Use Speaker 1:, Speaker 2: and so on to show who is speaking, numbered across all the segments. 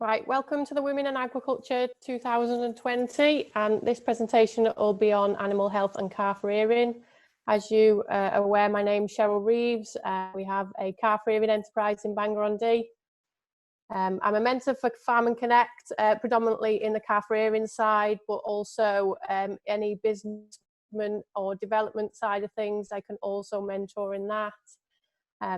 Speaker 1: Right, welcome to the Women in Agriculture 2020, and this presentation will be on animal health and calf rearing. As you are aware, my name's Cheryl Reeves. We have a calf rearing enterprise in Bangor-on-Dee. I'm a mentor for Farm and Connect, predominantly in the calf rearing side, but also any business or development side of things, I can also mentor in that.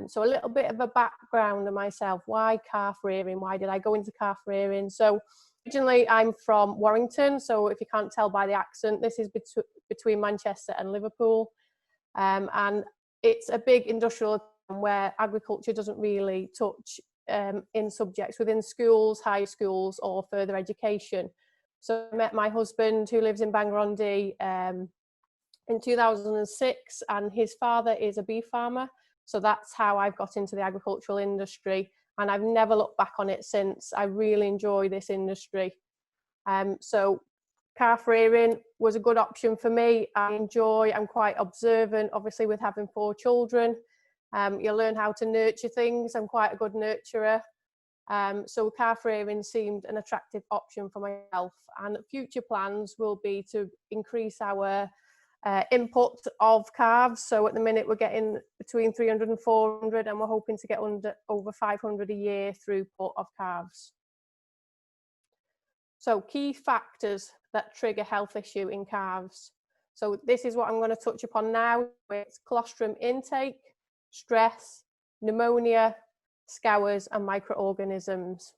Speaker 1: So a little bit of a background of myself. Why calf rearing? Why did I go into calf rearing? So originally I'm from Warrington, so if you can't tell by the accent, this is between Manchester and Liverpool. And it's a big industrial town where agriculture doesn't really touch in subjects within schools, high schools or further education. So I met my husband who lives in Bangor-on-Dee in 2006, and his father is a beef farmer. So that's how I've got into the agricultural industry, and I've never looked back on it since. I really enjoy this industry. So calf rearing was a good option for me. I'm quite observant, obviously with having 4 children. You learn how to nurture things. I'm quite a good nurturer. So calf rearing seemed an attractive option for myself, and future plans will be to increase our input of calves. So at the minute we're getting between 300 and 400, and we're hoping to get over 500 a year throughput of calves. So key factors that trigger health issue in calves. So this is what I'm going to touch upon now. It's colostrum intake, stress, pneumonia, scours and microorganisms.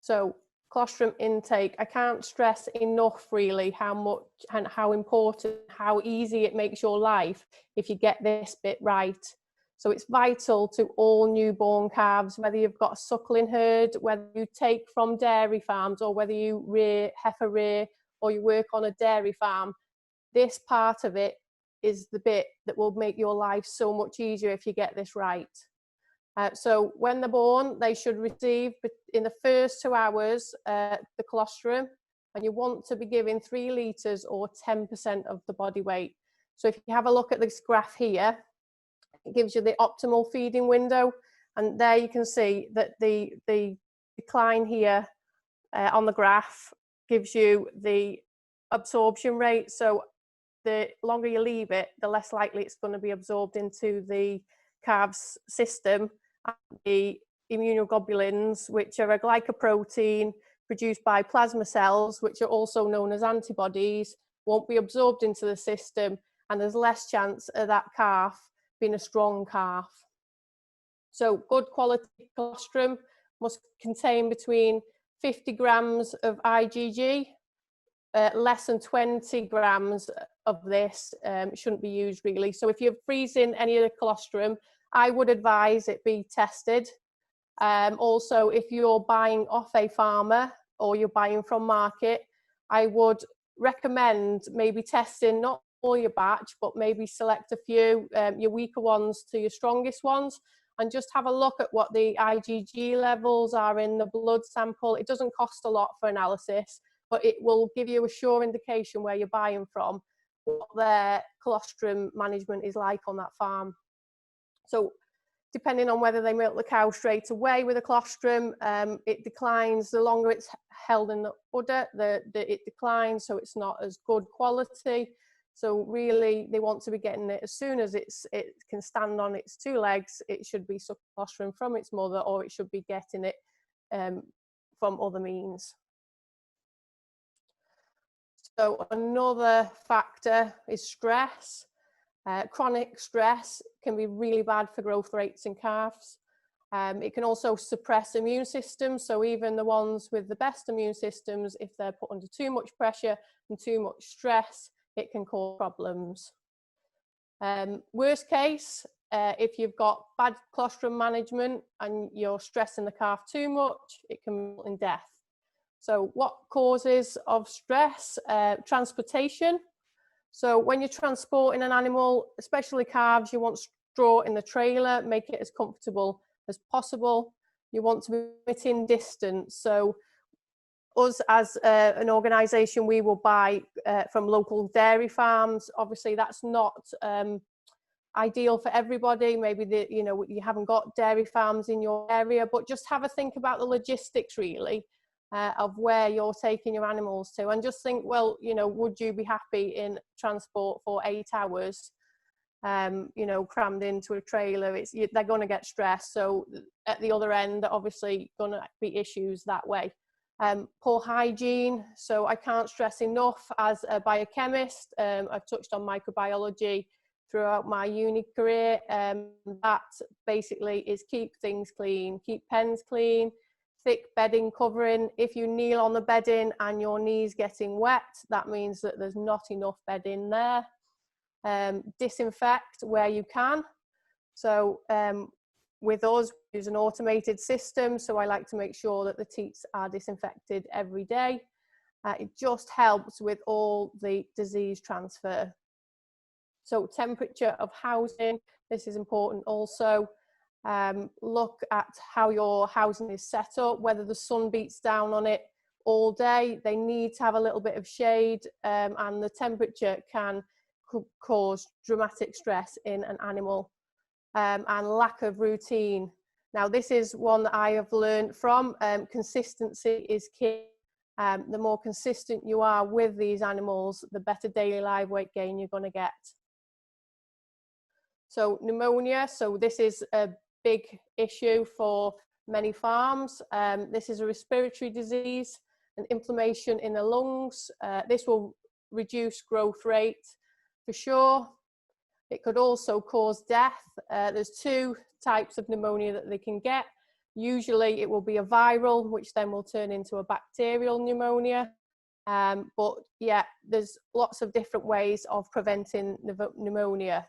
Speaker 1: So colostrum intake, I can't stress enough really how much and how important, how easy it makes your life if you get this bit right. So it's vital to all newborn calves, whether you've got a suckling herd, whether you take from dairy farms, or whether you rear, heifer rear, or you work on a dairy farm. This part of it is the bit that will make your life so much easier if you get this right. So when they're born, they should receive in the first 2 hours the colostrum, and you want to be giving 3 litres or 10% of the body weight. So if you have a look at this graph here, it gives you the optimal feeding window, and there you can see that the decline here on the graph gives you the absorption rate. So the longer you leave it, the less likely it's going to be absorbed into the calf's system. The immunoglobulins, which are a glycoprotein produced by plasma cells, which are also known as antibodies, won't be absorbed into the system, and there's less chance of that calf being a strong calf. So good quality colostrum must contain between 50 grams of IgG. Less than 20 grams of this shouldn't be used really. So if you're freezing any of the colostrum, I would advise it be tested. Also, if you're buying off a farmer or you're buying from market, I would recommend maybe testing not all your batch, but maybe select a few, your weaker ones to your strongest ones, and just have a look at what the IgG levels are in the blood sample. It doesn't cost a lot for analysis, but it will give you a sure indication where you're buying from, what their colostrum management is like on that farm. So depending on whether they milk the cow straight away with a colostrum, it declines. The longer it's held in the udder, it declines, so it's not as good quality. So really, they want to be getting it as soon as it can stand on its 2 legs. It should be sucking colostrum from its mother, or it should be getting it from other means. So another factor is stress. Chronic stress can be really bad for growth rates in calves. It can also suppress immune systems. So even the ones with the best immune systems, if they're put under too much pressure and too much stress, it can cause problems. Worst case, if you've got bad colostrum management and you're stressing the calf too much, it can result in death. So what causes of stress? Transportation. So when you're transporting an animal, especially calves, you want straw in the trailer, make it as comfortable as possible. You want to be limiting distance. So us as an organisation, we will buy from local dairy farms. Obviously, that's not ideal for everybody. Maybe you haven't got dairy farms in your area, but just have a think about the logistics really of where you're taking your animals to, and just think, well, would you be happy in transport for 8 hours, crammed into a trailer? They're going to get stressed. So at the other end, obviously going to be issues that way. Poor hygiene. So I can't stress enough, as a biochemist, I've touched on microbiology throughout my uni career. That basically is keep things clean, keep pens clean, thick bedding covering. If you kneel on the bedding and your knee's getting wet, that means that there's not enough bedding there. Disinfect where you can. So with us, we use an automated system, so I like to make sure that the teats are disinfected every day. It just helps with all the disease transfer. So temperature of housing, this is important also. Look at how your housing is set up, whether the sun beats down on it all day. They need to have a little bit of shade, and the temperature can cause dramatic stress in an animal. And lack of routine. Now, this is one that I have learned from. Consistency is key. The more consistent you are with these animals, the better daily live weight gain you're going to get. So pneumonia, so this is a big issue for many farms. This is a respiratory disease, an inflammation in the lungs. This will reduce growth rate for sure. It could also cause death. There's 2 types of pneumonia that they can get. Usually it will be a viral, which then will turn into a bacterial pneumonia. But yeah, there's lots of different ways of preventing pneumonia.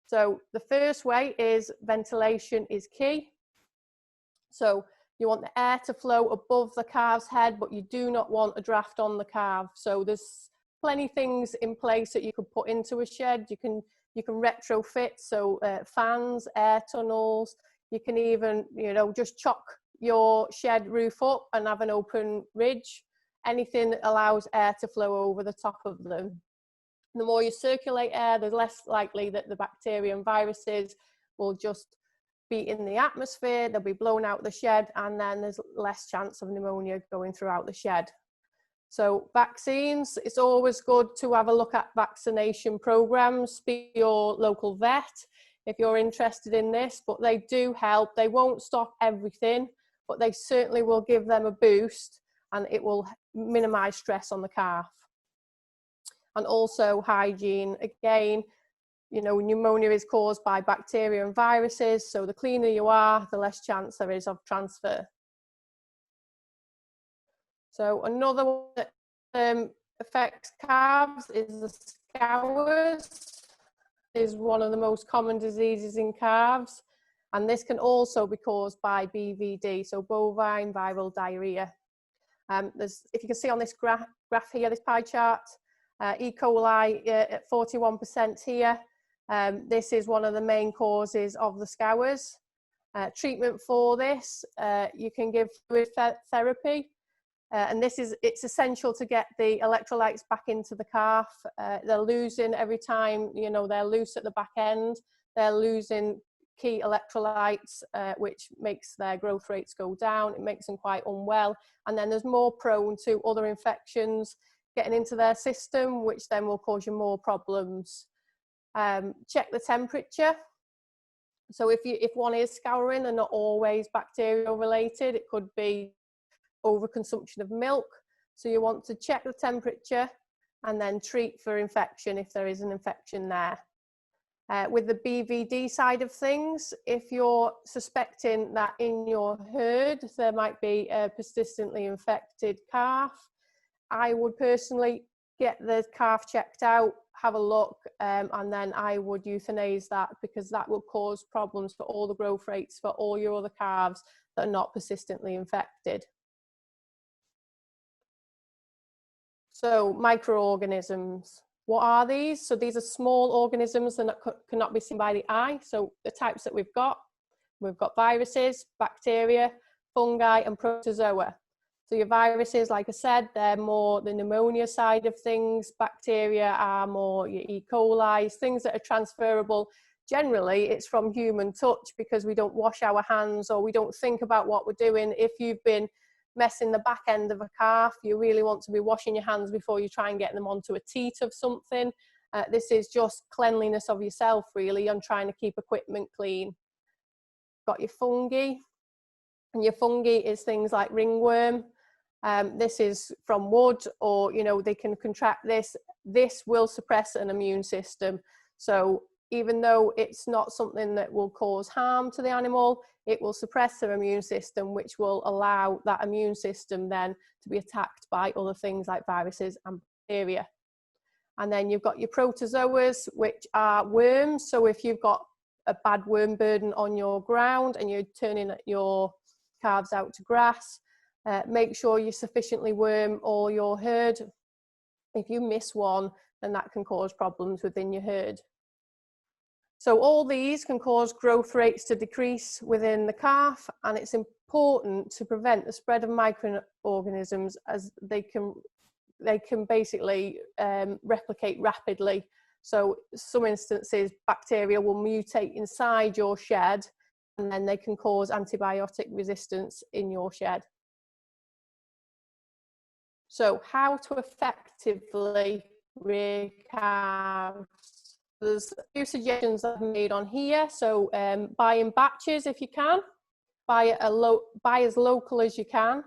Speaker 1: So the first way is ventilation is key. So you want the air to flow above the calf's head, but you do not want a draft on the calf. So there's plenty of things in place that you could put into a shed. You can retrofit, so fans, air tunnels. You can even, just chock your shed roof up and have an open ridge. Anything that allows air to flow over the top of them. The more you circulate air, the less likely that the bacteria and viruses will just be in the atmosphere. They'll be blown out the shed, and then there's less chance of pneumonia going throughout the shed. So vaccines, it's always good to have a look at vaccination programs. Speak to your local vet if you're interested in this, but they do help. They won't stop everything, but they certainly will give them a boost, and it will minimize stress on the calf. And also hygiene. Again, pneumonia is caused by bacteria and viruses, so the cleaner you are, the less chance there is of transfer. So another one that affects calves is the scours. Is one of the most common diseases in calves, and this can also be caused by BVD, so bovine viral diarrhea. If you can see on this graph here, this pie chart, E. coli at 41% here. This is one of the main causes of the scours. Treatment for this, you can give fluid therapy. And it's essential to get the electrolytes back into the calf. They're losing every time, they're loose at the back end. They're losing key electrolytes, which makes their growth rates go down. It makes them quite unwell. And then there's more prone to other infections getting into their system, which then will cause you more problems. Check the temperature. So if one is scouring, they're not always bacterial related. It could be overconsumption of milk. So you want to check the temperature and then treat for infection if there is an infection there. With the BVD side of things, if you're suspecting that in your herd there might be a persistently infected calf, I would personally get the calf checked out, have a look, and then I would euthanize that, because that will cause problems for all the growth rates for all your other calves that are not persistently infected. So microorganisms, what are these? So these are small organisms that cannot be seen by the eye. So the types that we've got viruses, bacteria, fungi, and protozoa. So your viruses, like I said, they're more the pneumonia side of things. Bacteria are more your E. coli, things that are transferable generally it's from human touch, because we don't wash our hands or we don't think about what we're doing. If you've been messing the back end of a calf, you really want to be washing your hands before you try and get them onto a teat of something. This is just cleanliness of yourself, really, and trying to keep equipment clean. Got your fungi, and your fungi is things like ringworm. This is from wood, or, you know, they can contract this. This will suppress an immune system. So even though it's not something that will cause harm to the animal, it will suppress their immune system, which will allow that immune system then to be attacked by other things like viruses and bacteria. And then you've got your protozoas, which are worms. So if you've got a bad worm burden on your ground and you're turning your calves out to grass, make sure you sufficiently worm all your herd. If you miss one, then that can cause problems within your herd. So all these can cause growth rates to decrease within the calf, and it's important to prevent the spread of microorganisms, as they can basically replicate rapidly. So some instances, bacteria will mutate inside your shed, and then they can cause antibiotic resistance in your shed. So how to effectively rear calves? There's a few suggestions I've made on here. So buy in batches if you can. Buy as local as you can.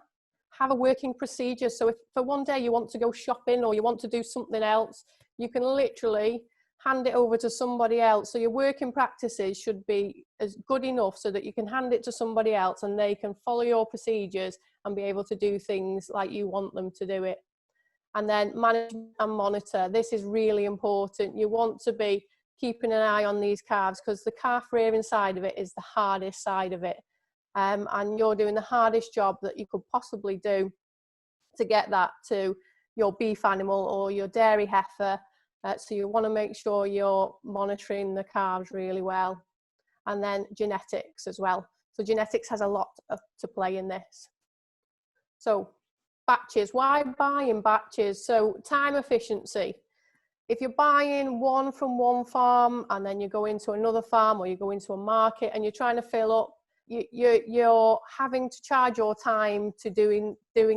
Speaker 1: Have a working procedure. So if for one day you want to go shopping or you want to do something else, you can literally hand it over to somebody else. So your working practices should be as good enough so that you can hand it to somebody else and they can follow your procedures and be able to do things like you want them to do it. And then manage and monitor. This is really important. You want to be keeping an eye on these calves, because the calf rearing side of it is the hardest side of it. And you're doing the hardest job that you could possibly do to get that to your beef animal or your dairy heifer. So you want to make sure you're monitoring the calves really well. And then genetics as well. So genetics has a lot to play in this. So batches, why buy in batches? So time efficiency. If you're buying one from one farm and then you go into another farm or you go into a market and you're trying to fill up, you're having to charge your time to doing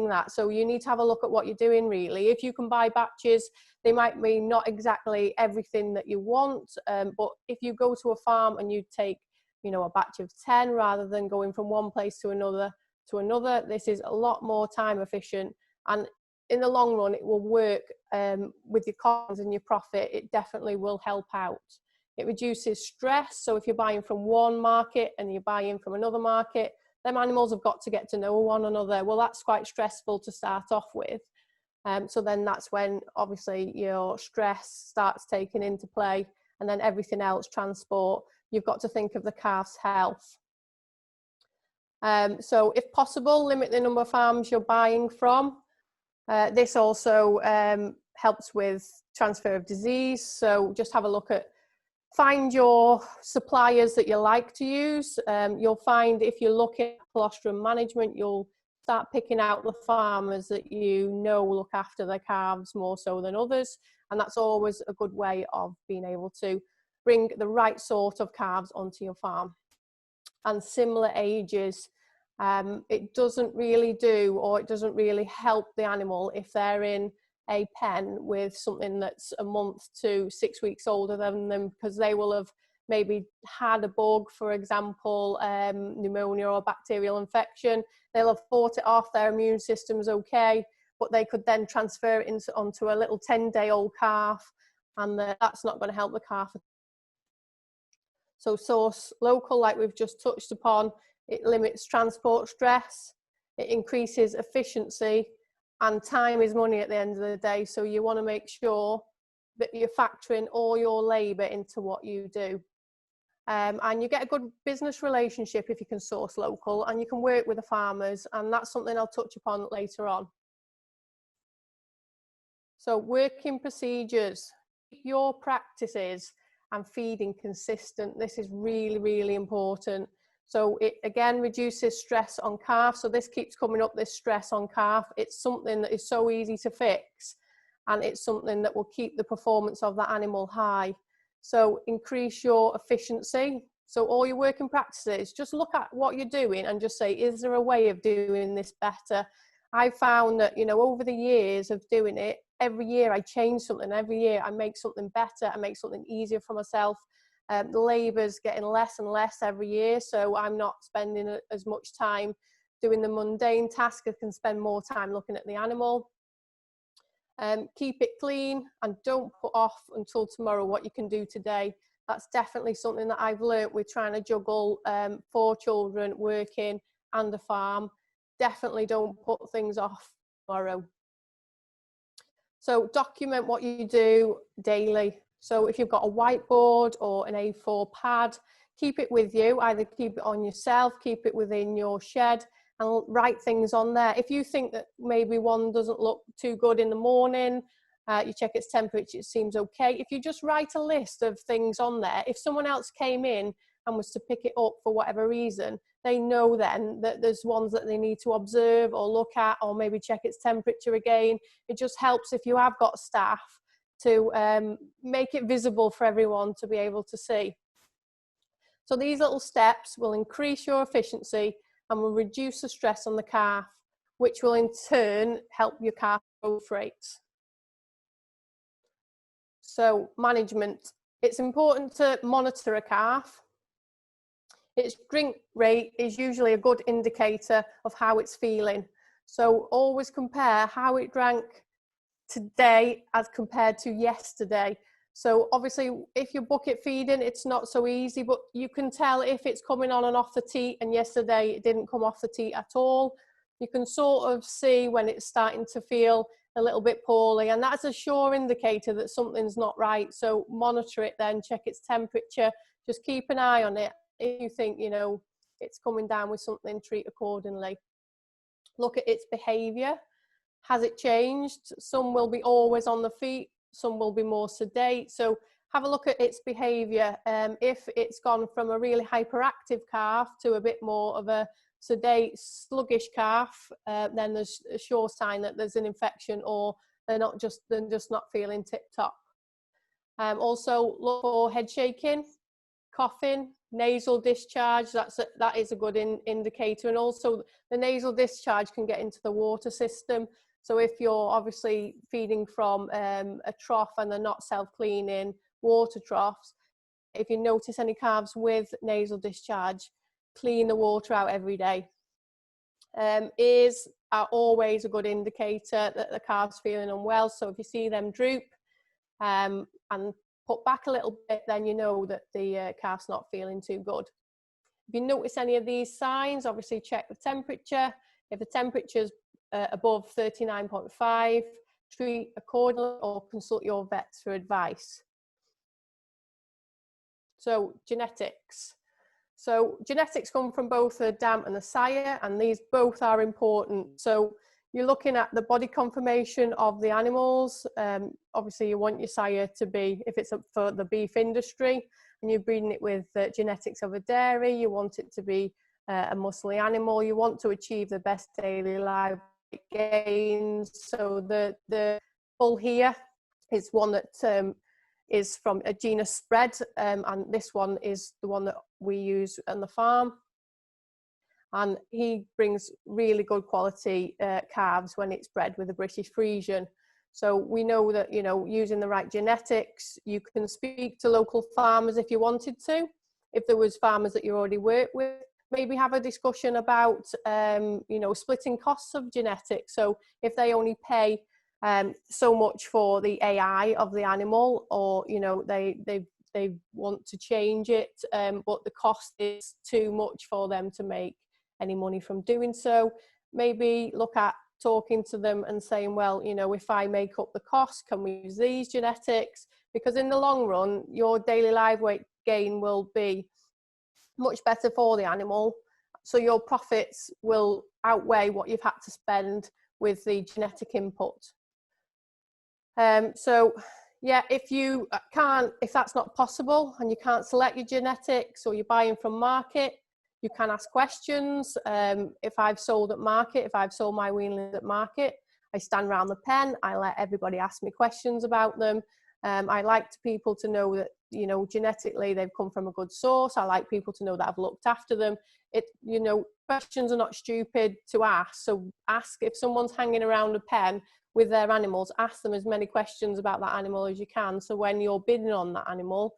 Speaker 1: that. So you need to have a look at what you're doing really. If you can buy batches, they might be not exactly everything that you want, but if you go to a farm and you take, you know, a batch of 10 rather than going from one place to another, this is a lot more time efficient, and in the long run it will work with your costs and your profit. It definitely will help out. It reduces stress. So if you're buying from one market and you're buying from another market, them animals have got to get to know one another. Well, that's quite stressful to start off with. So then that's when obviously your stress starts taking into play, and then everything else, transport, you've got to think of the calf's health. So if possible, limit the number of farms you're buying from. This also helps with transfer of disease. So just have a look at, find your suppliers that you like to use. You'll find if you look at colostrum management, you'll start picking out the farmers that you know look after their calves more so than others. And that's always a good way of being able to bring the right sort of calves onto your farm. And similar ages, it doesn't really do, or it doesn't really help the animal if they're in a pen with something that's a month to 6 weeks older than them, because they will have maybe had a bug, for example, pneumonia or bacterial infection. They'll have fought it off, their immune system's okay, but they could then transfer it onto a little 10-day-old calf, and that's not going to help the calf. So source local, like we've just touched upon, it limits transport stress, it increases efficiency, and time is money at the end of the day. So you want to make sure that you're factoring all your labour into what you do. And you get a good business relationship if you can source local, and you can work with the farmers, and that's something I'll touch upon later on. So working procedures, your practices and feeding consistent. This is really, really important. So it again reduces stress on calf. So this keeps coming up, this stress on calf. It's something that is so easy to fix, and it's something that will keep the performance of that animal high. So increase your efficiency. So all your working practices, just look at what you're doing and just say, is there a way of doing this better? I found that, you know, over the years of doing it, every year I change something, every year I make something better, I make something easier for myself. The labour's getting less and less every year, so I'm not spending as much time doing the mundane task. I can spend more time looking at the animal. Keep it clean and don't put off until tomorrow what you can do today. That's definitely something that I've learnt with trying to juggle 4 children, working and a farm. Definitely don't put things off tomorrow. So document what you do daily. So if you've got a whiteboard or an A4 pad, keep it with you. Either keep it on yourself, keep it within your shed, and write things on there. If you think that maybe one doesn't look too good in the morning, you check its temperature, it seems okay. If you just write a list of things on there, if someone else came in and was to pick it up for whatever reason, they know then that there's ones that they need to observe or look at, or maybe check its temperature again. It just helps if you have got staff to make it visible for everyone to be able to see. So these little steps will increase your efficiency and will reduce the stress on the calf, which will in turn help your calf growth rates. So management, it's important to monitor a calf. Its drink rate is usually a good indicator of how it's feeling. So always compare how it drank today as compared to yesterday. So obviously if you're bucket feeding, it's not so easy, but you can tell if it's coming on and off the teat, and yesterday it didn't come off the teat at all. You can sort of see when it's starting to feel a little bit poorly, and that's a sure indicator that something's not right. So monitor it then, check its temperature, just keep an eye on it. If you think, you know, it's coming down with something, treat accordingly. Look at its behavior. Has it changed? Some will be always on the feet, some will be more sedate. So have a look at its behavior. If it's gone from a really hyperactive calf to a bit more of a sedate, sluggish calf, then there's a sure sign that there's an infection, or they're just not feeling tip top. Also look for head shaking, coughing, nasal discharge. That is a good indicator. And also the nasal discharge can get into the water system. So if you're obviously feeding from a trough and they're not self-cleaning water troughs, if you notice any calves with nasal discharge, clean the water out every day. Ears are always a good indicator that the calf's feeling unwell. So if you see them droop and put back a little bit, then you know that the calf's not feeling too good. If you notice any of these signs, obviously check the temperature. If the temperature's above 39.5, treat accordingly or consult your vet for advice. So genetics. So genetics come from both the dam and the sire, and these both are important. So you're looking at the body conformation of the animals. Obviously you want your sire to be, if it's for the beef industry and you're breeding it with genetics of a dairy, you want it to be a muscly animal. You want to achieve the best daily life gains. So the bull here is one that is from a genus spread, and this one is the one that we use on the farm. And he brings really good quality calves when it's bred with a British Friesian. So we know that, you know, using the right genetics, you can speak to local farmers if you wanted to. If there was farmers that you already work with, maybe have a discussion about, you know, splitting costs of genetics. So if they only pay so much for the AI of the animal, or, you know, they want to change it, but the cost is too much for them to make any money from doing so, maybe look at talking to them and saying, well, you know, if I make up the cost, can we use these genetics? Because in the long run, your daily live weight gain will be much better for the animal. So your profits will outweigh what you've had to spend with the genetic input. So yeah, if that's not possible and you can't select your genetics, or you're buying from market, you can ask questions. If I've sold at market, if I've sold my weanlings at market, I stand around the pen, I let everybody ask me questions about them, I like people to know that, you know, genetically they've come from a good source. I like people to know that I've looked after them. You know, questions are not stupid to ask. So ask, if someone's hanging around a pen with their animals, ask them as many questions about that animal as you can. So when you're bidding on that animal,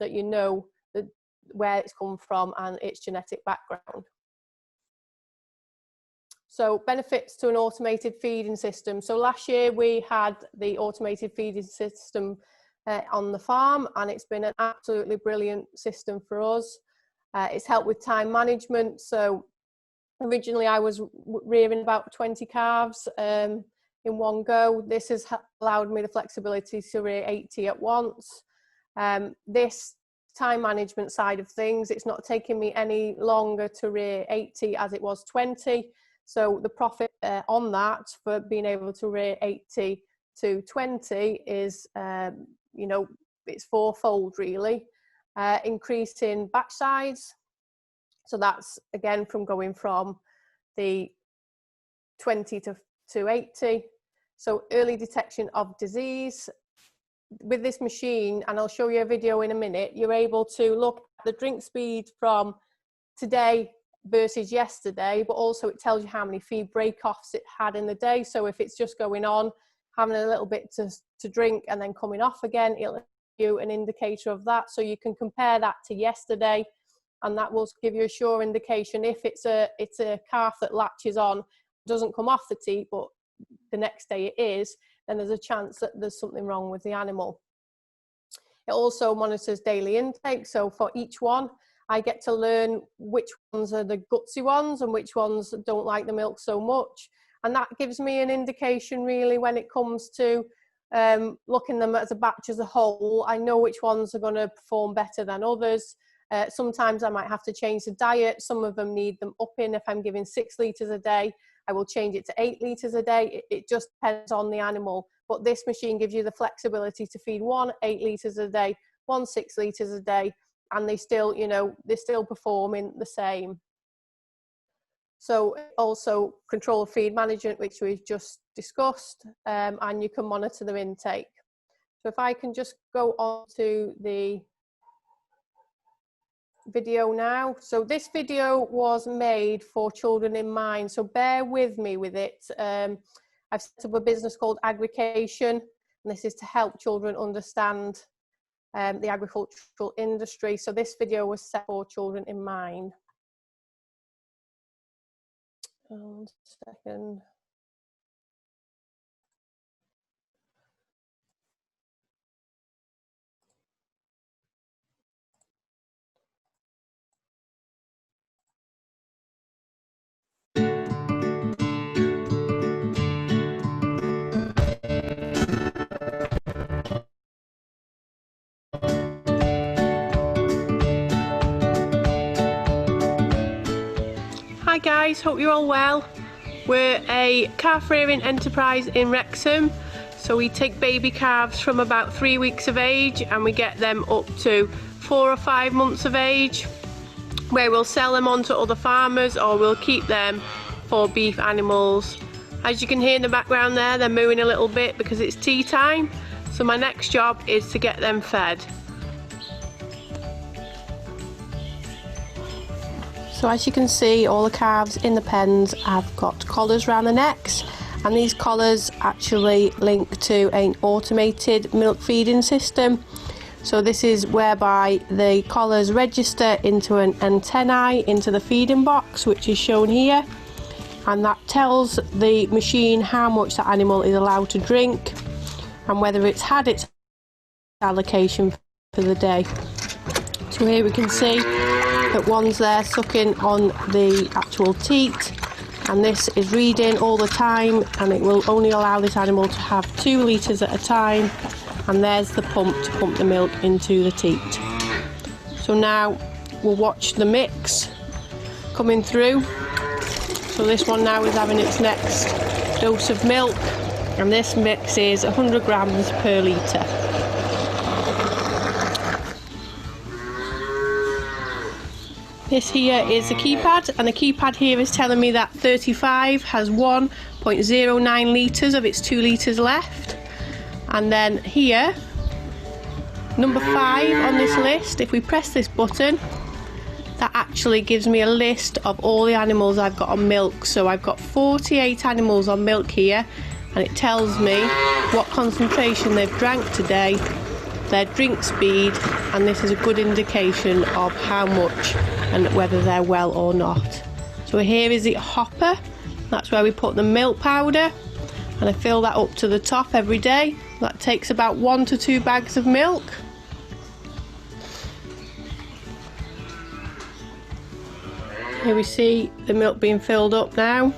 Speaker 1: that you know that where it's come from and its genetic background. So benefits to an automated feeding system. So last year we had the automated feeding system on the farm, and it's been an absolutely brilliant system for us. It's helped with time management. So originally I was rearing about 20 calves in one go. This has allowed me the flexibility to rear 80 at once. This time management side of things, it's not taking me any longer to rear 80 as it was 20. So the profit on that for being able to rear 80 to 20 is, you know, it's fourfold really. Increase in batch size. So that's again from going from the 20 to 80. So early detection of disease. With this machine, and I'll show you a video in a minute, you're able to look at the drink speed from today versus yesterday, but also it tells you how many feed break-offs it had in the day. So if it's just going on, having a little bit to drink and then coming off again, it'll give you an indicator of that. So you can compare that to yesterday, and that will give you a sure indication. If it's a calf that latches on, doesn't come off the teat, but the next day it is, then there's a chance that there's something wrong with the animal. It also monitors daily intake. So for each one, I get to learn which ones are the gutsy ones and which ones don't like the milk so much. And that gives me an indication really when it comes to looking them as a batch as a whole. I know which ones are going to perform better than others. Sometimes I might have to change the diet. Some of them need them upping. If I'm giving 6 litres a day, I will change it to 8 litres a day. It just depends on the animal. But this machine gives you the flexibility to feed one 8 litres a day, one 6 litres a day, and they still, you know, they're still performing the same. So also control of feed management, which we've just discussed, and you can monitor their intake. So if I can just go on to the video now. So this video was made for children in mind, so bear with me with it. I've set up a business called Agrication, and this is to help children understand the agricultural industry. So this video was set for children in mind. One second. Hi guys, hope you're all well. We're a calf rearing enterprise in Wrexham. So we take baby calves from about 3 weeks of age and we get them up to 4 or 5 months of age, where we'll sell them on to other farmers or we'll keep them for beef animals. As you can hear in the background there, they're mooing a little bit because it's tea time. So my next job is to get them fed. So as you can see, all the calves in the pens have got collars around the necks, and these collars actually link to an automated milk feeding system. So this is whereby the collars register into an antennae into the feeding box, which is shown here, and that tells the machine how much that animal is allowed to drink and whether it's had its allocation for the day. So here we can see that one's there sucking on the actual teat, and this is reading all the time, and it will only allow this animal to have 2 litres at a time, and there's the pump to pump the milk into the teat. So now we'll watch the mix coming through. So this one now is having its next dose of milk, and this mix is 100 grams per litre. This here is the keypad, and the keypad here is telling me that 35 has 1.09 litres of its 2 litres left. And then here Number 5 on this list, if we press this button, that actually gives me a list of all the animals I've got on milk. So I've got 48 animals on milk here, and it tells me what concentration they've drank today, their drink speed, and this is a good indication of how much and whether they're well or not. So here is the hopper, that's where we put the milk powder, and I fill that up to the top every day. That takes about 1 to 2 bags of milk. Here we see the milk being filled up now.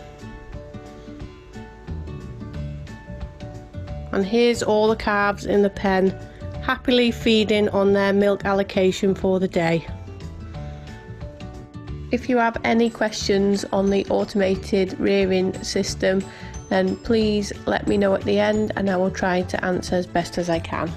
Speaker 1: And here's all the calves in the pen, happily feeding on their milk allocation for the day. If you have any questions on the automated rearing system, then please let me know at the end and I will try to answer as best as I can.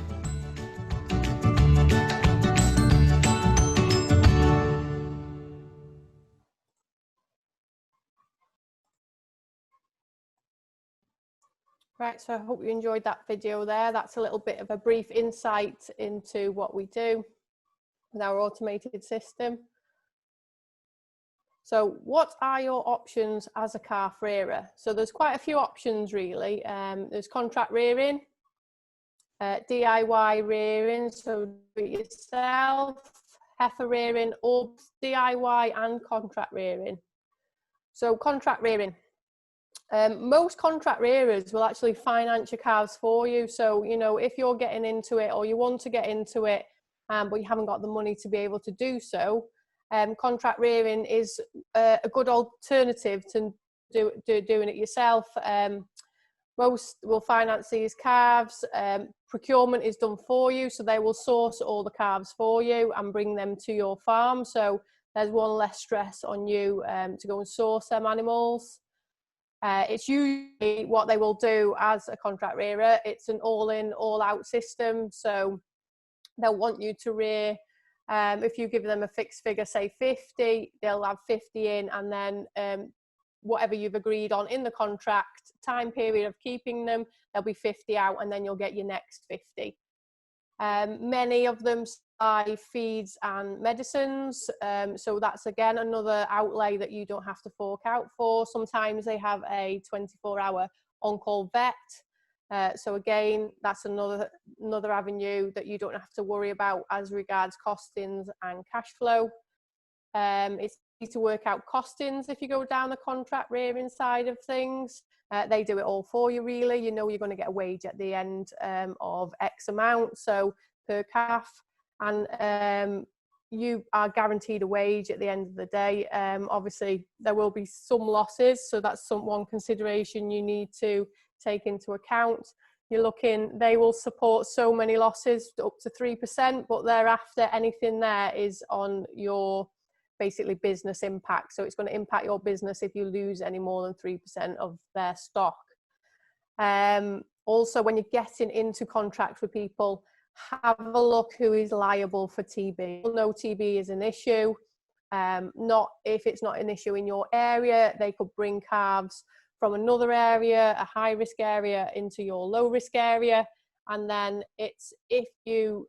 Speaker 1: Right, so I hope you enjoyed that video there. That's a little bit of a brief insight into what we do with our automated system. So what are your options as a calf rearer? So there's quite a few options really. There's contract rearing, DIY rearing, so do it yourself, heifer rearing, or DIY and contract rearing. So contract rearing. Most contract rearers will actually finance your calves for you. So, you know, if you're getting into it or you want to get into it, but you haven't got the money to be able to do so, contract rearing is a good alternative to doing it yourself. Most will finance these calves. Procurement is done for you, so they will source all the calves for you and bring them to your farm. So there's one less stress on you to go and source them animals. It's usually what they will do as a contract rearer. It's an all-in, all-out system. So they'll want you to rear. If you give them a fixed figure, say 50, they'll have 50 in, and then whatever you've agreed on in the contract, time period of keeping them, there'll be 50 out, and then you'll get your next 50. Many of them supply feeds and medicines, so that's again another outlay that you don't have to fork out for. Sometimes they have a 24-hour on-call vet, so again that's another avenue that you don't have to worry about as regards costings and cash flow. It's easy to work out costings if you go down the contract rearing side of things. They do it all for you really. You know you're going to get a wage at the end of X amount, so per calf, and you are guaranteed a wage at the end of the day. Obviously there will be some losses, so that's one consideration you need to take into account. You're looking, they will support so many losses up to 3%, but thereafter anything there is on your basically business impact. So it's going to impact your business if you lose any more than 3% of their stock. Also, when you're getting into contracts with people, have a look who is liable for TB. You'll know TB is an issue. Not if it's not an issue in your area, they could bring calves from another area, a high risk area, into your low risk area, and then it's if you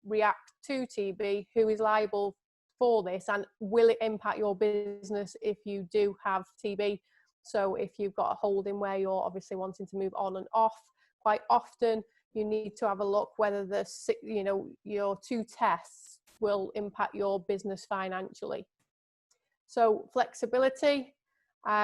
Speaker 1: react to TB, who is liable for this, and will it impact your business if you do have TB? So if you've got a holding where you're obviously wanting to move on and off, quite often you need to have a look whether your 2 tests will impact your business financially. So flexibility.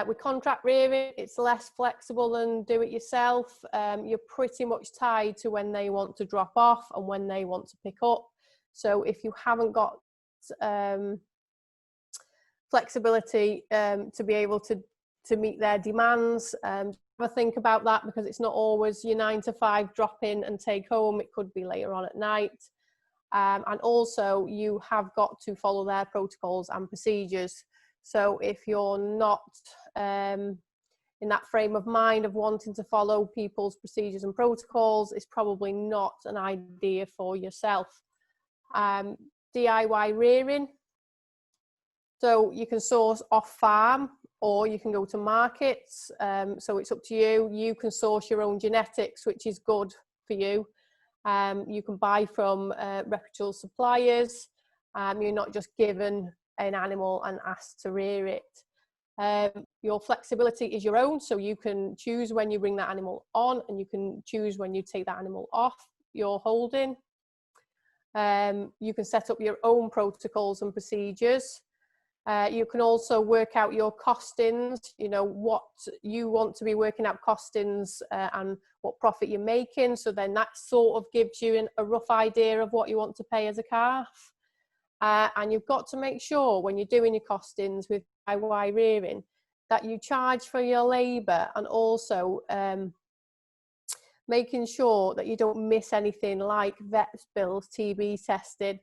Speaker 1: With contract rearing, it's less flexible than do it yourself. You're pretty much tied to when they want to drop off and when they want to pick up. So if you haven't got flexibility to be able to meet their demands, have a think about that, because it's not always your 9 to 5 drop in and take home. It could be later on at night. And also you have got to follow their protocols and procedures. So if you're not in that frame of mind of wanting to follow people's procedures and protocols, it's probably not an idea for yourself. DIY rearing. So you can source off farm or you can go to markets. So it's up to you. You can source your own genetics, which is good for you. You can buy from reputable suppliers. You're not just given an animal and asked to rear it. Your flexibility is your own, so you can choose when you bring that animal on, and you can choose when you take that animal off your holding. You can set up your own protocols and procedures. You can also work out your costings, you know, what you want to be working out costings and what profit you're making. So then that sort of gives you a rough idea of what you want to pay as a calf. And you've got to make sure when you're doing your costings with DIY rearing that you charge for your labour, and also making sure that you don't miss anything like vet's bills, TB tested.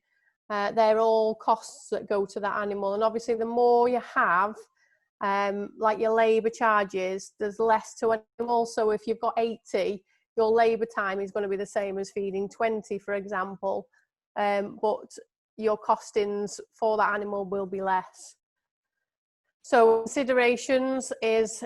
Speaker 1: They're all costs that go to that animal, and obviously the more you have, like your labour charges, there's less to an animal. So if you've got 80, your labour time is going to be the same as feeding 20, for example, but your costings for that animal will be less. So considerations is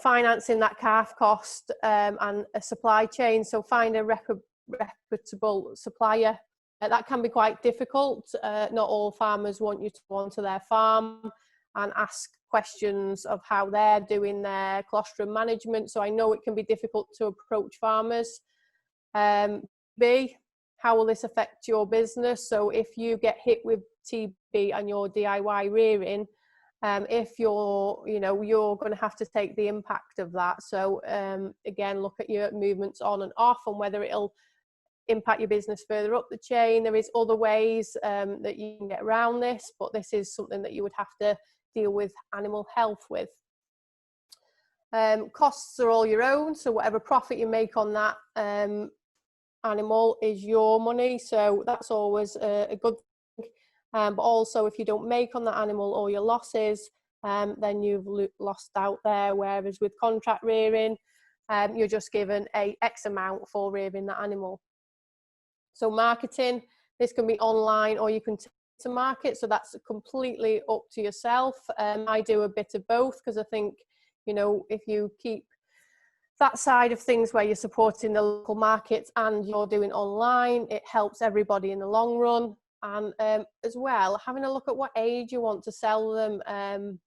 Speaker 1: financing that calf cost and a supply chain. So find a reputable supplier. That can be quite difficult. Not all farmers want you to go onto their farm and ask questions of how they're doing their colostrum management. So I know it can be difficult to approach farmers. B, how will this affect your business? So if you get hit with TB and you're DIY rearing, if you're going to have to take the impact of that. So again, look at your movements on and off and whether it'll impact your business further up the chain. There is other ways that you can get around this, but this is something that you would have to deal with animal health with. Costs are all your own, so whatever profit you make on that animal is your money, so that's always a good thing. But also if you don't make on that animal all your losses, then you've lost out there, whereas with contract rearing, you're just given a X amount for rearing that animal. So marketing, this can be online or you can take to market, so that's completely up to yourself. I do a bit of both because I think, you know, if you keep that side of things where you're supporting the local markets and you're doing online, it helps everybody in the long run. And as well, having a look at what age you want to sell them.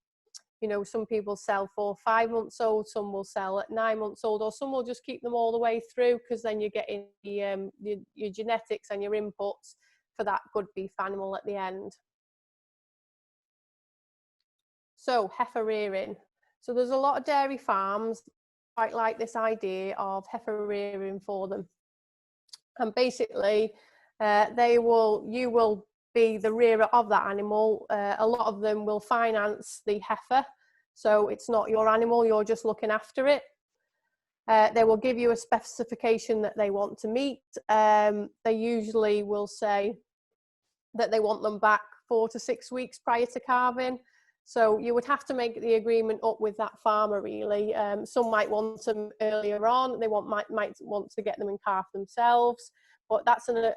Speaker 1: You know, some people sell for 5 months old, some will sell at 9 months old, or some will just keep them all the way through, because then you're getting your genetics and your inputs for that good beef animal at the end. So heifer rearing. So there's a lot of dairy farms quite like this idea of heifer rearing for them. And basically, you will be the rearer of that animal. A lot of them will finance the heifer, so it's not your animal, you're just looking after it. They will give you a specification that they want to meet. They usually will say that they want them back 4 to 6 weeks prior to calving. So you would have to make the agreement up with that farmer, really. Some might want them earlier on, they might want to get them in calf themselves, but that's an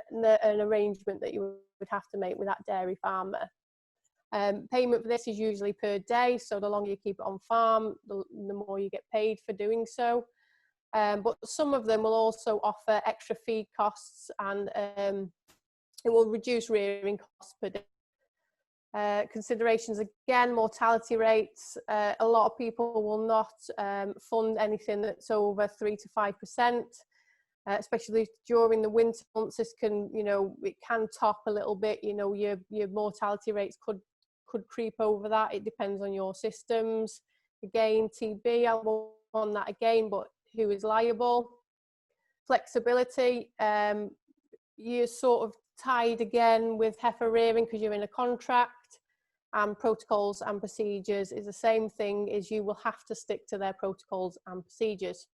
Speaker 1: arrangement that you would have to make with that dairy farmer. Payment for this is usually per day, so the longer you keep it on farm, the more you get paid for doing so. But some of them will also offer extra feed costs, and it will reduce rearing costs per day. Considerations again, mortality rates. A lot of people will not fund anything that's over 3 to 5%. Especially during the winter months, this can, you know, it can top a little bit. You know, your mortality rates could creep over that. It depends on your systems. Again, TB, I won't on that again, but who is liable? Flexibility, you're sort of tied again with heifer rearing because you're in a contract, and protocols and procedures is the same thing, is you will have to stick to their protocols and procedures.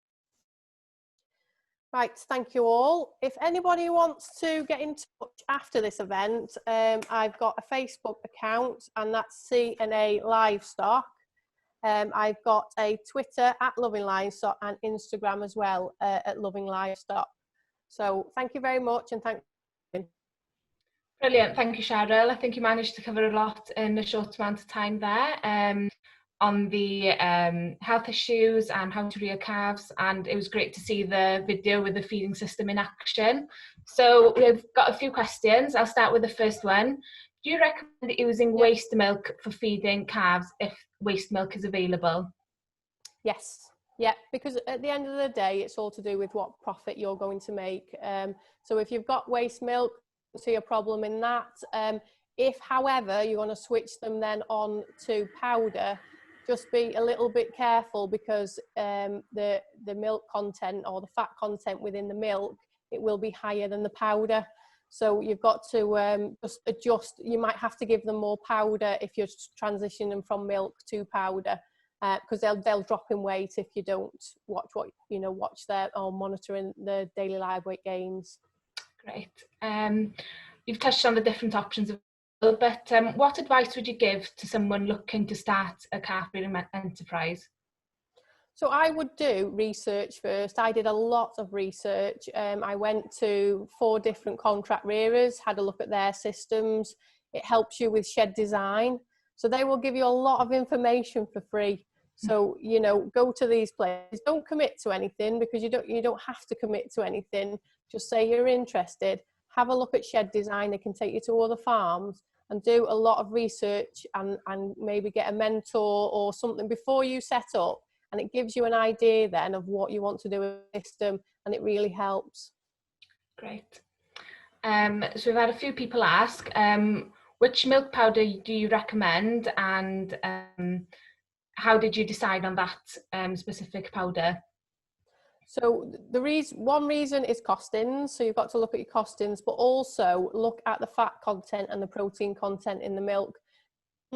Speaker 1: Right, thank you all. If anybody wants to get in touch after this event, I've got a Facebook account, and that's CNA Livestock. I've got a Twitter at Loving Livestock, and Instagram as well at Loving Livestock. So thank you very much, and thank you.
Speaker 2: Brilliant, thank you, Cheryl. I think you managed to cover a lot in a short amount of time there. on the health issues and how to rear calves, and it was great to see the video with the feeding system in action. So we've got a few questions. I'll start with the first one. Do you recommend using waste milk for feeding calves if waste milk is available?
Speaker 1: Yes. Yeah, because at the end of the day, it's all to do with what profit you're going to make. So if you've got waste milk, I don't see a problem in that. If, however, you want to switch them then on to powder, just be a little bit careful, because the milk content or the fat content within the milk, it will be higher than the powder. So you've got to just adjust. You might have to give them more powder if you're transitioning them from milk to powder, because they'll drop in weight if you don't watch their or monitoring the daily live weight gains.
Speaker 2: Great. You've touched on the different options available, but what advice would you give to someone looking to start a calf rearing enterprise?
Speaker 1: So I would do research first. I did a lot of research. I went to 4 different contract rearers, had a look at their systems. It helps you with shed design. So they will give you a lot of information for free. So, go to these places. Don't commit to anything, because you don't have to commit to anything. Just say you're interested. Have a look at shed design. They can take you to other farms and do a lot of research, and maybe get a mentor or something before you set up. And it gives you an idea then of what you want to do with the system, and it really helps.
Speaker 2: Great. So we've had a few people ask, which milk powder do you recommend, and how did you decide on that specific powder?
Speaker 1: So one reason is costings. So you've got to look at your costings, but also look at the fat content and the protein content in the milk.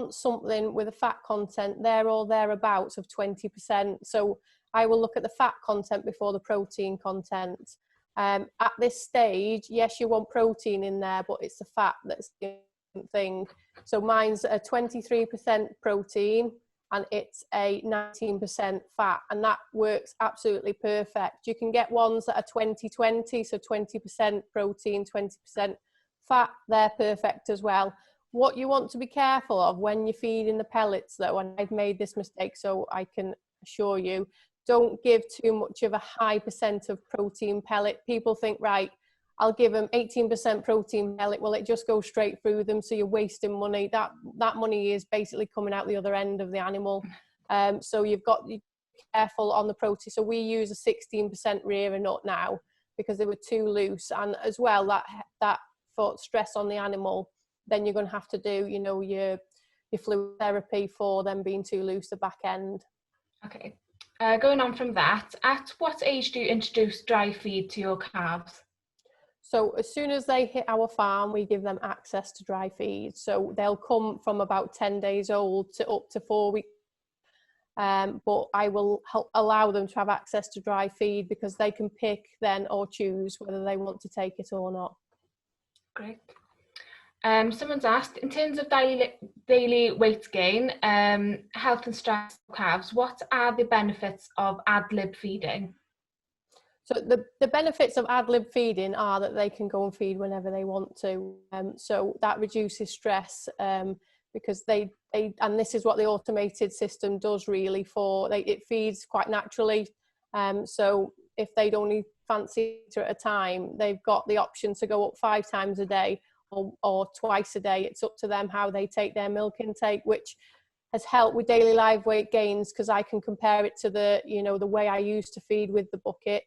Speaker 1: Something with a fat content there or thereabouts of 20%. So I will look at the fat content before the protein content. At this stage, yes, you want protein in there, but it's the fat that's the thing. So mine's a 23% protein and it's a 19% fat, and that works absolutely perfect. You can get ones that are 20-20, so 20% protein, 20% fat. They're perfect as well. What you want to be careful of when you're feeding the pellets, though, and I've made this mistake, so I can assure you, don't give too much of a high percent of protein pellet. People think, right, I'll give them 18% protein pellet. Well, it just goes straight through them, so you're wasting money. That money is basically coming out the other end of the animal. So you've got to be careful on the protein. So we use a 16% rearer nut now, because they were too loose, and as well that for stress on the animal. Then you're going to have to do, your fluid therapy for them being too loose, the back end.
Speaker 2: Okay. Going on from that, at what age do you introduce dry feed to your calves?
Speaker 1: So as soon as they hit our farm, we give them access to dry feed. So they'll come from about 10 days old to up to 4 weeks. But I will allow them to have access to dry feed, because they can pick then or choose whether they want to take it or not.
Speaker 2: Great. Someone's asked, in terms of daily weight gain, health and stress for calves, what are the benefits of ad-lib feeding?
Speaker 1: So the benefits of ad-lib feeding are that they can go and feed whenever they want to. So that reduces stress, because they and this is what the automated system does really it feeds quite naturally. So if they'd only fancy it at a time, they've got the option to go up 5 times a day or twice a day. It's up to them how they take their milk intake, which has helped with daily live weight gains, because I can compare it to the way I used to feed with the bucket.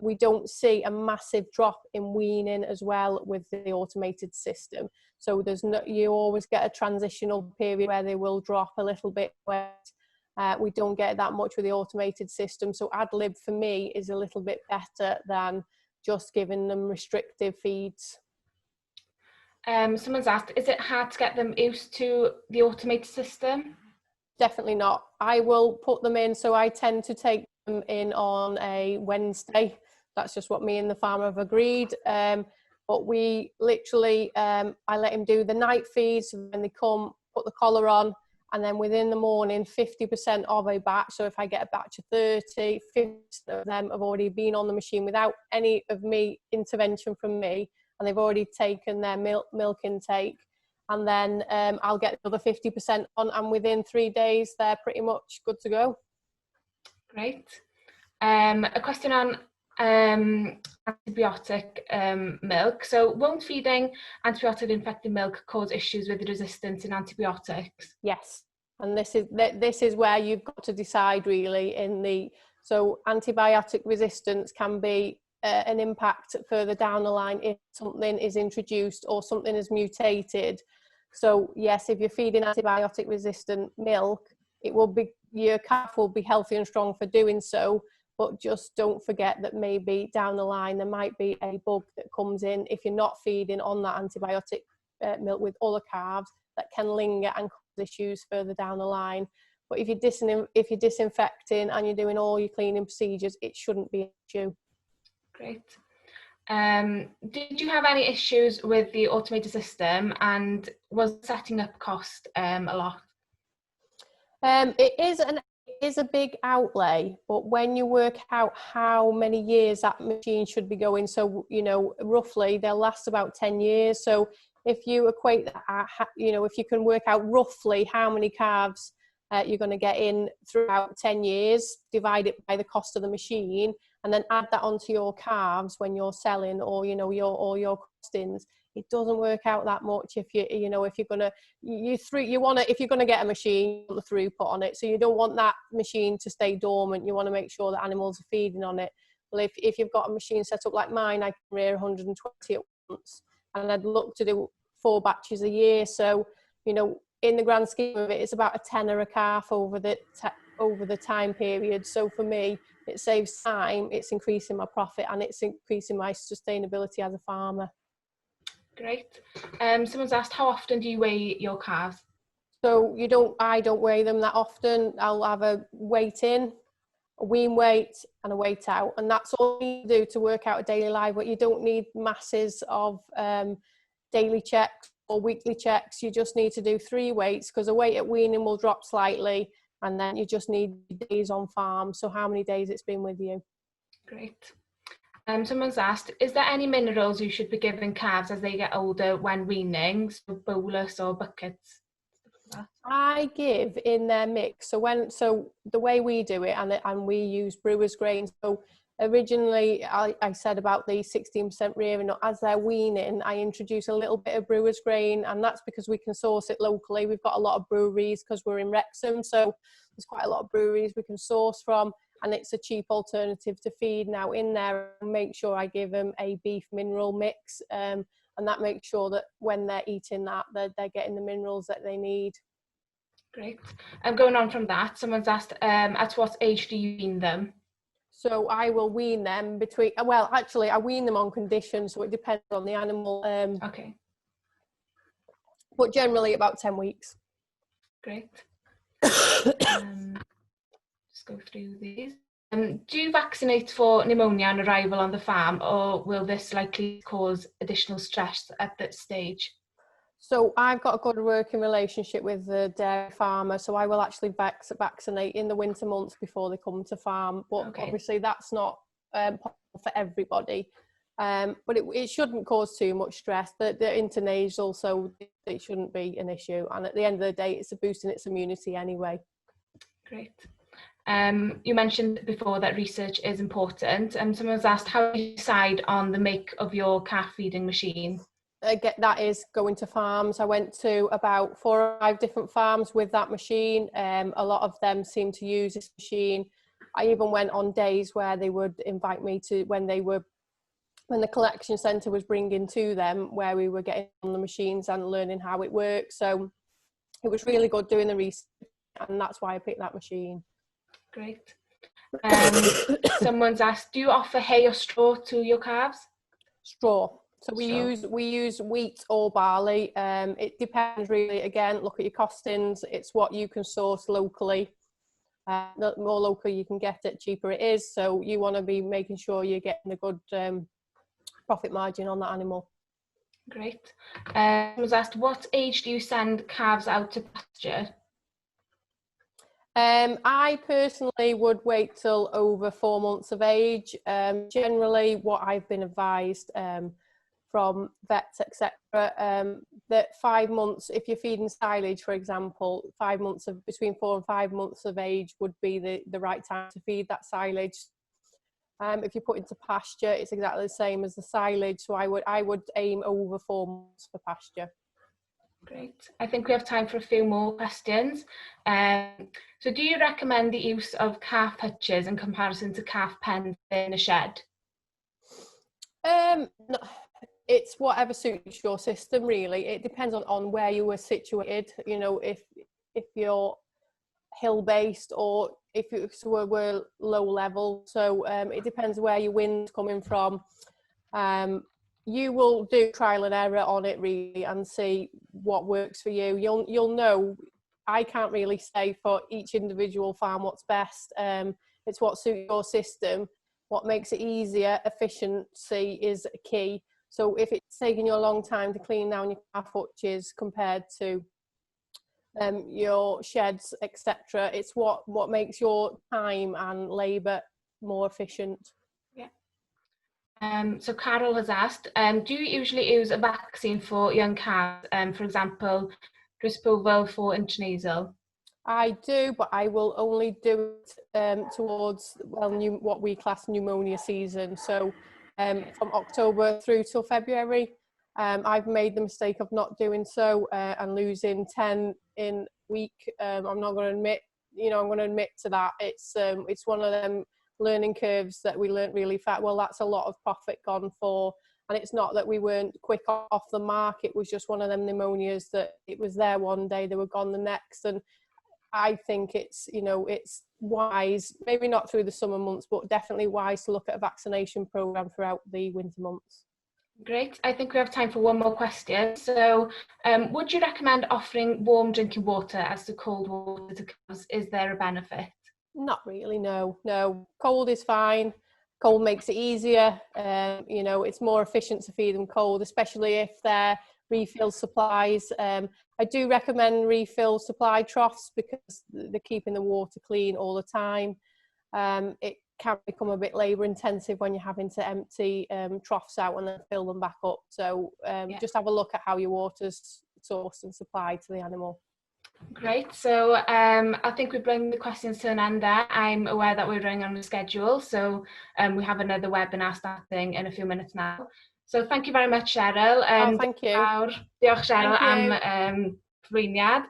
Speaker 1: We don't see a massive drop in weaning as well with the automated system. So you always get a transitional period where they will drop a little bit. We don't get that much with the automated system. So ad-lib for me is a little bit better than just giving them restrictive feeds.
Speaker 2: Someone's asked, is it hard to get them used to the automated system?
Speaker 1: Definitely not. I will put them in, so I tend to take them in on a Wednesday. That's just what me and the farmer have agreed. But we literally, I let him do the night feed, so when they come, put the collar on, and then within the morning, 50% of a batch. So if I get a batch of 30, 50% of them have already been on the machine without any of me intervention from me, and they've already taken their milk intake. and then I'll get the other 50% on, and within 3 days they're pretty much good to go.
Speaker 2: Great. A question on antibiotic milk. So won't feeding antibiotic infected milk cause issues with resistance in antibiotics?
Speaker 1: Yes, and this is where you've got to decide really. So antibiotic resistance can be an impact further down the line if something is introduced or something is mutated. So yes, if you're feeding antibiotic resistant milk, your calf will be healthy and strong for doing so, but just don't forget that maybe down the line there might be a bug that comes in if you're not feeding on that antibiotic milk with other calves that can linger and cause issues further down the line. But if you're disinfecting and you're doing all your cleaning procedures, it shouldn't be an issue.
Speaker 2: Great. Did you have any issues with the automated system, and was setting up cost a lot?
Speaker 1: It is a big outlay, but when you work out how many years that machine should be going, so roughly they'll last about 10 years. So if you equate that, if you can work out roughly how many calves you're going to get in throughout 10 years, divide it by the cost of the machine, and then add that onto your calves when you're selling, or your costings, it doesn't work out that much. If if you're gonna get a machine, you want the throughput on it, so you don't want that machine to stay dormant. You want to make sure that animals are feeding on it. Well, if you've got a machine set up like mine, I can rear 120 at once, and I'd look to do 4 batches a year. So in the grand scheme of it, it's about a tenner a calf over the time period. So for me, it saves time, it's increasing my profit, and it's increasing my sustainability as a farmer.
Speaker 2: Great. Someone's asked, how often do you weigh your calves?
Speaker 1: So I don't weigh them that often. I'll have a weight in, a wean weight, and a weight out, and that's all you do to work out a daily live weight. You don't need masses of daily checks or weekly checks. You just need to do 3 weights, because a weight at weaning will drop slightly, and then you just need days on farm, so how many days it's been with you.
Speaker 2: Great. Someone's asked, is there any minerals you should be giving calves as they get older when weaning, so bolus or buckets?
Speaker 1: I give in their mix. So the way we do it, and we use brewer's grain. So originally I said about the 16% rearing. As they're weaning, I introduce a little bit of brewer's grain, and that's because we can source it locally. We've got a lot of breweries because we're in Wrexham, so there's quite a lot of breweries we can source from, and it's a cheap alternative to feed. Now in there, make sure I give them a beef mineral mix, and that makes sure that when they're eating that, they're getting the minerals that they need.
Speaker 2: Great. And going on from that, someone's asked, at what age do you wean them?
Speaker 1: So I will wean them between, well, actually I wean them on condition, so it depends on the animal.
Speaker 2: Okay.
Speaker 1: But generally about 10 weeks.
Speaker 2: Great. Just go through these. Do you vaccinate for pneumonia on arrival on the farm, or will this likely cause additional stress at that stage?
Speaker 1: So I've got a good working relationship with the dairy farmer, so I will actually vaccinate in the winter months before they come to farm. But
Speaker 2: Okay.
Speaker 1: Obviously that's not possible for everybody. But it shouldn't cause too much stress. They're intranasal, so it shouldn't be an issue. And at the end of the day, it's boosting its immunity anyway.
Speaker 2: Great. You mentioned before that research is important. Someone's asked, how do you decide on the make of your calf feeding machine?
Speaker 1: That is going to farms. I went to about 4 or 5 different farms with that machine. A lot of them seem to use this machine. I even went on days where they would invite me to, when the collection centre was bringing to them, where we were getting on the machines and learning how it works. So it was really good doing the research, and that's why I picked that machine.
Speaker 2: Great. Someone's asked, do you offer hay or straw to your calves?
Speaker 1: Straw. So we use wheat or barley. It depends really. Again, look at your costings. It's what you can source locally. The more local you can get it, cheaper it is. So you want to be making sure you're getting a good profit margin on that animal.
Speaker 2: Great. Was asked, what age do you send calves out to pasture?
Speaker 1: I personally would wait till over 4 months of age. Generally, what I've been advised from vets, etc. That 5 months, if you're feeding silage, for example, 5 months of between 4 and 5 months of age would be the right time to feed that silage. If you put into pasture, it's exactly the same as the silage. So I would aim over 4 months for pasture.
Speaker 2: Great. I think we have time for a few more questions. So do you recommend the use of calf hutches in comparison to calf pens in a shed?
Speaker 1: No, it's whatever suits your system, really. It depends on where you were situated. You know, if you're hill based or if you were low level. So it depends where your wind's coming from. You will do trial and error on it really and see what works for you. You'll know. I can't really say for each individual farm what's best. It's what suits your system. What makes it easier, efficiency is key. So if it's taking you a long time to clean down your calf hutches compared to your sheds, etc., it's what makes your time and labour more efficient.
Speaker 2: So Carol has asked, do you usually use a vaccine for young calves, for example, Drispulval for intranasal?
Speaker 1: I do, but I will only do it towards what we class pneumonia season. So from October through till February, I've made the mistake of not doing so and losing 10 in a week. I'm not going to admit, I'm going to admit to that. It's one of them learning curves that we learnt really fast. Well, that's a lot of profit gone for. And it's not that we weren't quick off the mark. It was just one of them pneumonias that it was there one day, they were gone the next. And I think it's wise, maybe not through the summer months, but definitely wise to look at a vaccination programme throughout the winter months.
Speaker 2: Great. I think we have time for one more question. So would you recommend offering warm drinking water as to cold water to calves? Is there a benefit?
Speaker 1: Not really, no. Cold is fine. Cold makes it easier. It's more efficient to feed them cold, especially if they're refill supplies. I do recommend refill supply troughs because they're keeping the water clean all the time. It can become a bit labour intensive when you're having to empty troughs out and then fill them back up. So just have a look at how your water's sourced and supplied to the animal.
Speaker 2: Great. So I think we bring the questions to an end there. I'm aware that we're running on a schedule, so we have another webinar starting in a few minutes now. So thank you very much, Cheryl.
Speaker 1: Thank you.
Speaker 2: Diolch, Cheryl, am cyflwyniad.